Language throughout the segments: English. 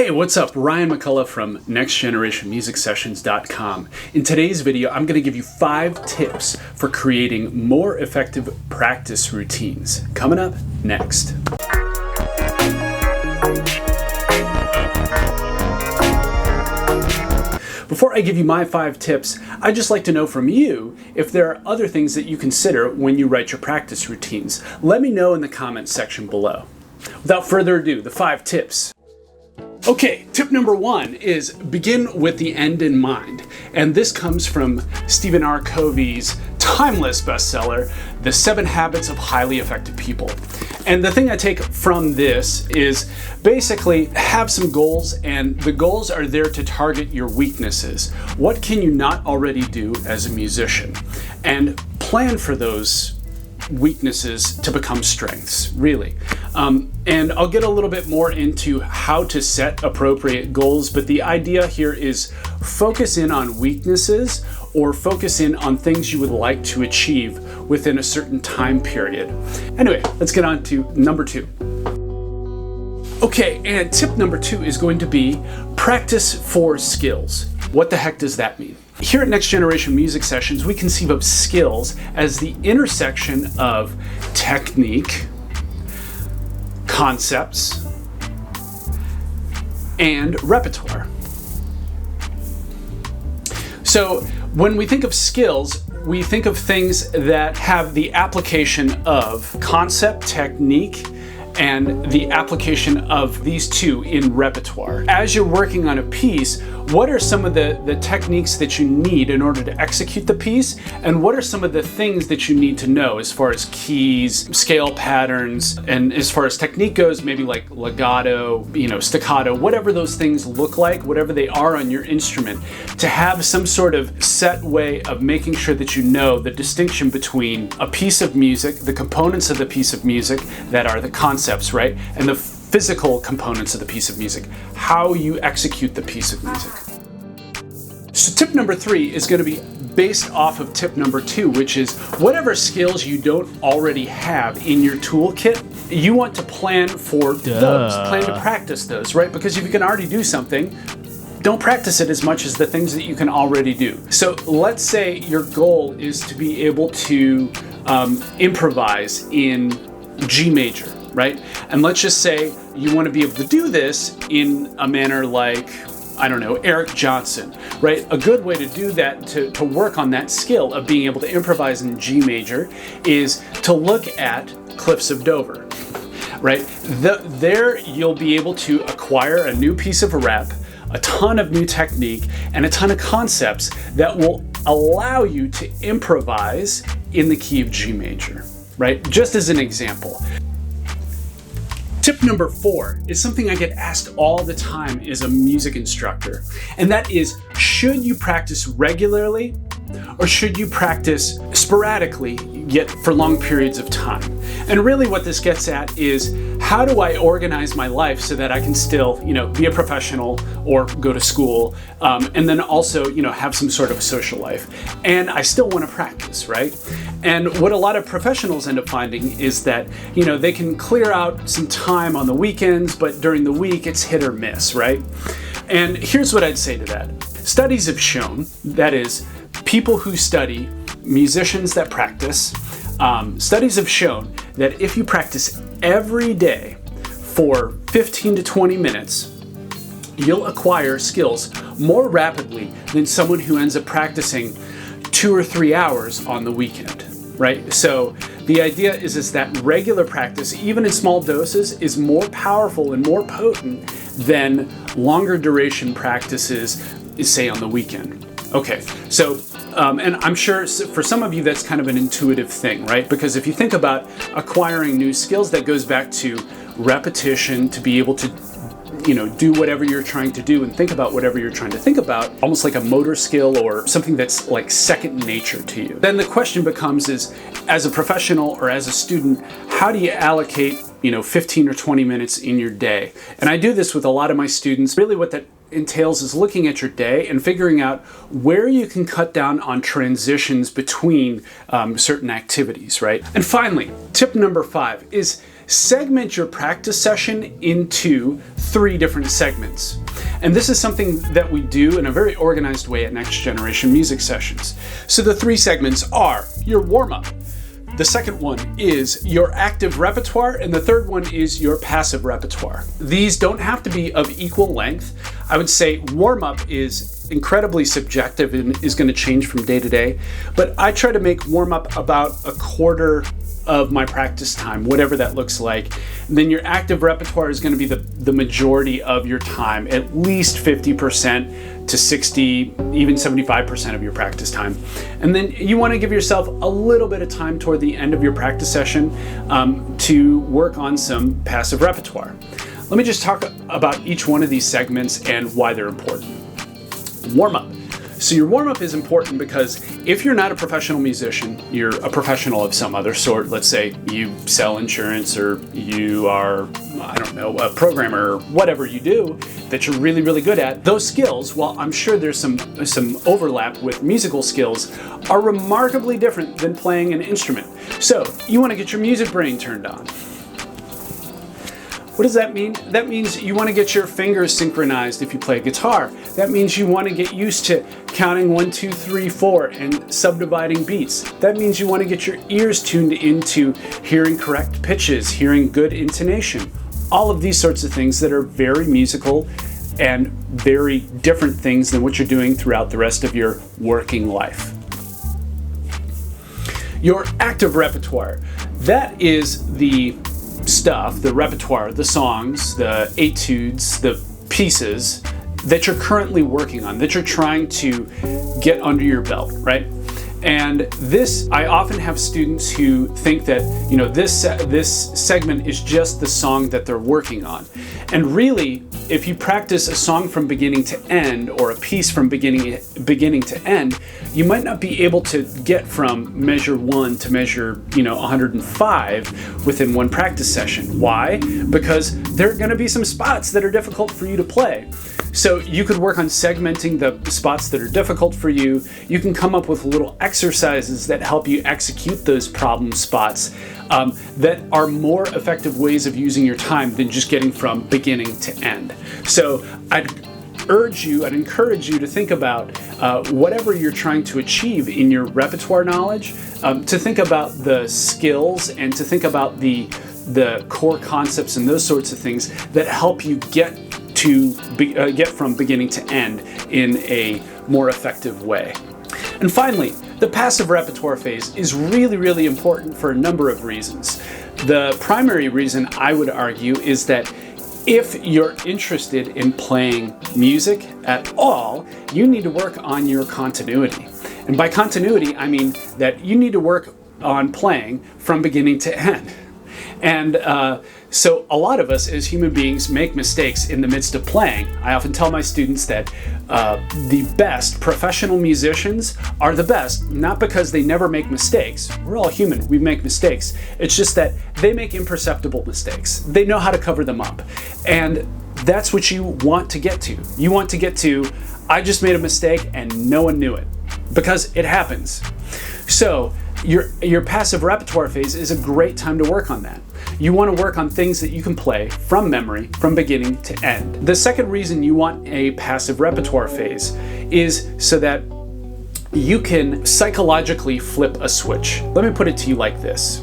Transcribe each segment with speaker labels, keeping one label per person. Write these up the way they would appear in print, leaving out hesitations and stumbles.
Speaker 1: Hey, what's up? Ryan McCulloch from nextgenerationmusicsessions.com. In today's video, I'm going to give you 5 tips for creating more effective practice routines. Coming up next. Before I give you my 5 tips, I'd just like to know from you if there are other things that you consider when you write your practice routines. Let me know in the comments section below. Without further ado, the 5 tips. Okay, tip number 1 is begin with the end in mind. And this comes from Stephen R. Covey's timeless bestseller, The 7 Habits of Highly Effective People. And the thing I take from this is basically have some goals, and the goals are there to target your weaknesses. What can you not already do as a musician? And plan for those weaknesses to become strengths, really. And I'll get a little bit more into how to set appropriate goals, but the idea here is focus in on weaknesses or focus in on things you would like to achieve within a certain time period. Anyway, let's get on to number 2. Okay, and tip number 2 is going to be practice for skills. What the heck does that mean? Here at Next Generation Music Sessions, we conceive of skills as the intersection of technique, concepts, and repertoire. So when we think of skills, we think of things that have the application of concept, technique, and the application of these two in repertoire. As you're working on a piece, what are some of the techniques that you need in order to execute the piece? And what are some of the things that you need to know as far as keys, scale patterns, and as far as technique goes, maybe like legato, staccato, whatever those things look like, whatever they are on your instrument, to have some sort of set way of making sure that you know the distinction between a piece of music, the components of the piece of music that are the concepts, right? And the physical components of the piece of music, how you execute the piece of music. So tip number 3 is going to be based off of tip number 2, which is whatever skills you don't already have in your toolkit, you want to plan for those, plan to practice those, right? Because if you can already do something, don't practice it as much as the things that you can already do. So let's say your goal is to be able to improvise in G major, right? And let's just say you want to be able to do this in a manner like, I don't know, Eric Johnson, right? A good way to do that, to work on that skill of being able to improvise in G major, is to look at Cliffs of Dover, right? There you'll be able to acquire a new piece of rep, a ton of new technique, and a ton of concepts that will allow you to improvise in the key of G major, right? Just as an example. Tip number 4 is something I get asked all the time as a music instructor, and that is, should you practice regularly or should you practice sporadically yet for long periods of time? And really what this gets at is, how do I organize my life so that I can still, be a professional or go to school, and then also, have some sort of a social life, and I still want to practice, right? And what a lot of professionals end up finding is that, they can clear out some time on the weekends, but during the week it's hit or miss, right? And here's what I'd say to that. Studies have shown, that is, people who study musicians that practice, studies have shown that if you practice every day for 15 to 20 minutes, you'll acquire skills more rapidly than someone who ends up practicing 2 or 3 hours on the weekend, right? So the idea is that regular practice, even in small doses, is more powerful and more potent than longer duration practices, say on the weekend. Okay, so, and I'm sure for some of you that's kind of an intuitive thing, right? Because if you think about acquiring new skills, that goes back to repetition, to be able to, do whatever you're trying to do and think about whatever you're trying to think about, almost like a motor skill or something that's like second nature to you. Then the question becomes is, as a professional or as a student, how do you allocate, 15 or 20 minutes in your day? And I do this with a lot of my students. Really what that entails is looking at your day and figuring out where you can cut down on transitions between certain activities, right? And finally, tip number 5 is segment your practice session into 3 different segments. And this is something that we do in a very organized way at Next Generation Music Sessions. So the 3 segments are your warm-up. The second one is your active repertoire, and the third one is your passive repertoire. These don't have to be of equal length. I would say warm-up is incredibly subjective and is going to change from day to day, but I try to make warm-up about a quarter of my practice time, whatever that looks like. And then your active repertoire is going to be the majority of your time, at least 50% to 60, even 75% of your practice time. And then you want to give yourself a little bit of time toward the end of your practice session to work on some passive repertoire. Let me just talk about each one of these segments and why they're important. Warm-up. So your warm-up is important because if you're not a professional musician, you're a professional of some other sort. Let's say you sell insurance, or you are, I don't know, a programmer, or whatever you do that you're really, really good at. Those skills, while I'm sure there's some overlap with musical skills, are remarkably different than playing an instrument. So you want to get your music brain turned on. What does that mean? That means you want to get your fingers synchronized if you play guitar. That means you want to get used to counting 1, 2, 3, 4 and subdividing beats. That means you want to get your ears tuned into hearing correct pitches, hearing good intonation. All of these sorts of things that are very musical and very different things than what you're doing throughout the rest of your working life. Your active repertoire. That is the stuff, the repertoire, the songs, the etudes, the pieces that you're currently working on, that you're trying to get under your belt, right? And this, I often have students who think that, this segment is just the song that they're working on. And really, if you practice a song from beginning to end, or a piece from beginning to end, you might not be able to get from measure 1 to measure, 105 within one practice session. Why? Because there are going to be some spots that are difficult for you to play. So you could work on segmenting the spots that are difficult for you. You can come up with little exercises that help you execute those problem spots that are more effective ways of using your time than just getting from beginning to end. So I'd encourage you to think about whatever you're trying to achieve in your repertoire knowledge, to think about the skills and to think about the core concepts and those sorts of things that help you get from beginning to end in a more effective way. And finally, the passive repertoire phase is really, really important for a number of reasons. The primary reason, I would argue, is that if you're interested in playing music at all, you need to work on your continuity. And by continuity, I mean that you need to work on playing from beginning to end. And so a lot of us as human beings make mistakes in the midst of playing. I often tell my students that the best professional musicians are the best, not because they never make mistakes. We're all human, we make mistakes. It's just that they make imperceptible mistakes. They know how to cover them up. And that's what you want to get to. You want to get to, I just made a mistake and no one knew it, because it happens. So your passive repertoire phase is a great time to work on that. You want to work on things that you can play from memory, from beginning to end. The second reason you want a passive repertoire phase is so that you can psychologically flip a switch. Let me put it to you like this.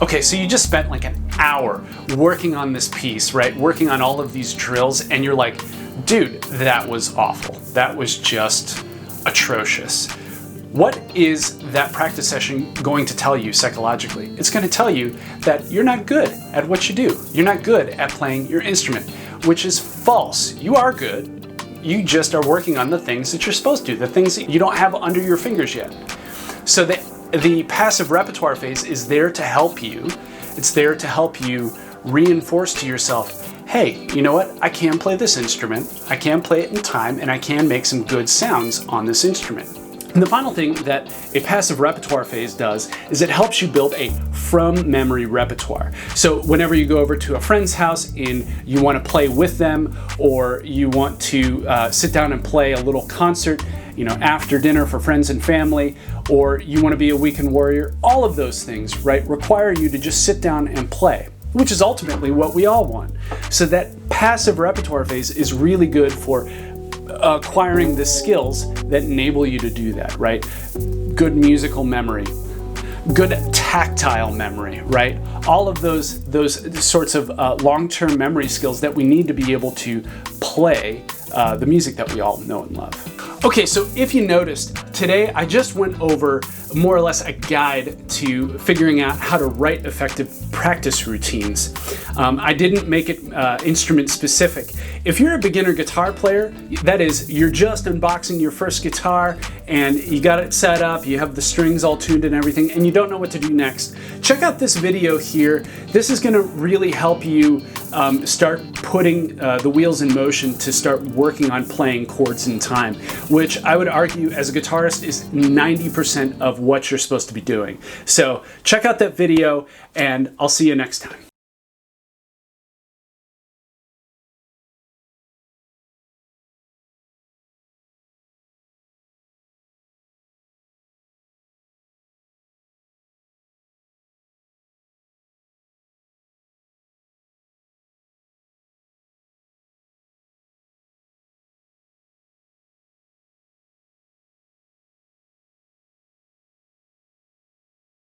Speaker 1: Okay, so you just spent like an hour working on this piece, right? Working on all of these drills, and you're like, dude, that was awful. That was just atrocious. What is that practice session going to tell you psychologically? It's going to tell you that you're not good at what you do. You're not good at playing your instrument, which is false. You are good. You just are working on the things that you're supposed to, the things that you don't have under your fingers yet. So the passive repertoire phase is there to help you. It's there to help you reinforce to yourself, hey, you know what? I can play this instrument. I can play it in time, and I can make some good sounds on this instrument. And the final thing that a passive repertoire phase does is it helps you build a from memory repertoire. So whenever you go over to a friend's house and you want to play with them, or you want to sit down and play a little concert, after dinner for friends and family, or you want to be a weekend warrior, all of those things, right, require you to just sit down and play. which is ultimately what we all want. So that passive repertoire phase is really good for acquiring the skills that enable you to do that, right? Good musical memory, good tactile memory, right? All of those sorts of long-term memory skills that we need to be able to play the music that we all know and love. Okay, so if you noticed, today I just went over more or less a guide to figuring out how to write effective practice routines. I didn't make it instrument specific. If you're a beginner guitar player, that is, you're just unboxing your first guitar and you got it set up, you have the strings all tuned and everything, and you don't know what to do next, check out this video here. This is gonna really help you start putting the wheels in motion to start working on playing chords in time, which I would argue as a guitarist is 90% of what you're supposed to be doing. So check out that video and I'll see you next time.